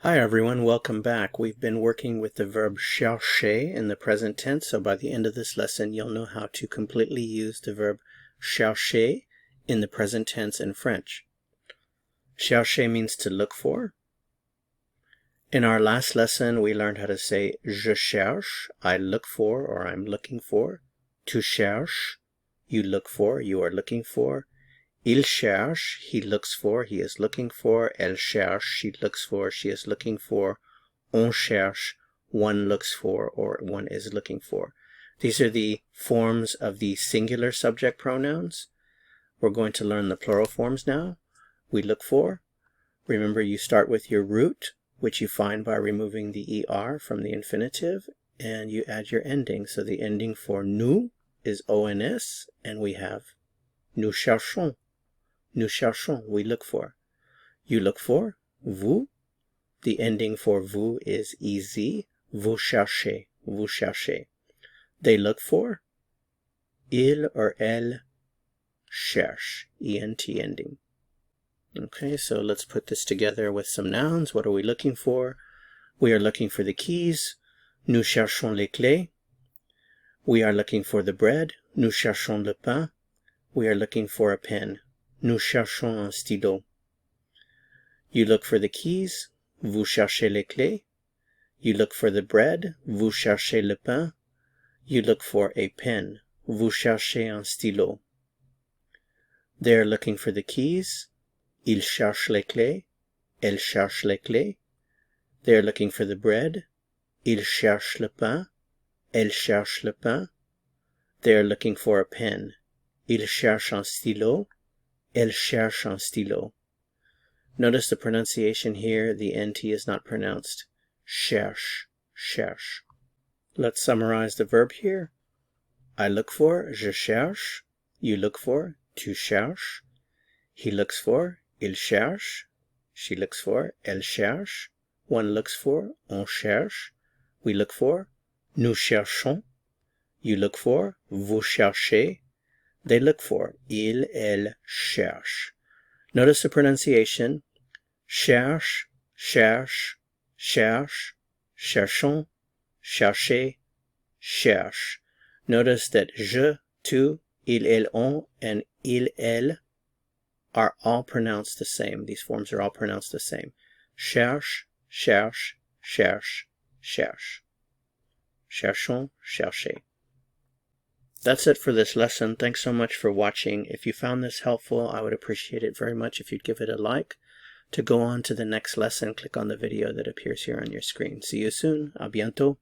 Hi everyone, welcome back. We've been working with the verb chercher in the present tense, so by the end of this lesson you'll know how to completely use the verb chercher in the present tense in French. Chercher means to look for. In our last lesson we learned how to say je cherche, I look for or I'm looking for. Tu cherches, you look for, you are looking for. Il cherche, he looks for, he is looking for. Elle cherche, she looks for, she is looking for. On cherche, one looks for or one is looking for. These are the forms of the singular subject pronouns. We're going to learn the plural forms now. We look for. Remember, you start with your root, which you find by removing the ER from the infinitive, and you add your ending. So the ending for nous is ONS, and we have nous cherchons. Nous cherchons, we look for. You look for, vous. The ending for vous is EZ, vous cherchez, vous cherchez. They look for, il or elle cherche, ENT ending. Okay, so let's put this together with some nouns. What are we looking for? We are looking for the keys. Nous cherchons les clés. We are looking for the bread. Nous cherchons le pain. We are looking for a pen. Nous cherchons un stylo. You look for the keys. Vous cherchez les clés. You look for the bread. Vous cherchez le pain. You look for a pen. Vous cherchez un stylo. They are looking for the keys. Ils cherchent les clés. Elle cherche les clés. They are looking for the bread. Ils cherchent le pain. Elle cherche le pain. They are looking for a pen. Ils cherchent un stylo. Elle cherche un stylo. Notice the pronunciation here. The NT is not pronounced. Cherche, cherche. Let's summarize the verb here. I look for, je cherche. You look for, tu cherches. He looks for, il cherche. She looks for, elle cherche. One looks for, on cherche. We look for, nous cherchons. You look for, vous cherchez. They look for, il, elle cherche. Notice the pronunciation. Cherche, cherche, cherche, cherchons, cherchez, cherche. Notice that je, tu, il, elle, on, and il, elle are all pronounced the same. These forms are all pronounced the same. Cherche, cherche, cherche, cherche. Cherchons, cherchez. That's it for this lesson. Thanks so much for watching. If you found this helpful, I would appreciate it very much if you'd give it a like. To go on to the next lesson, click on the video that appears here on your screen. See you soon. À bientôt.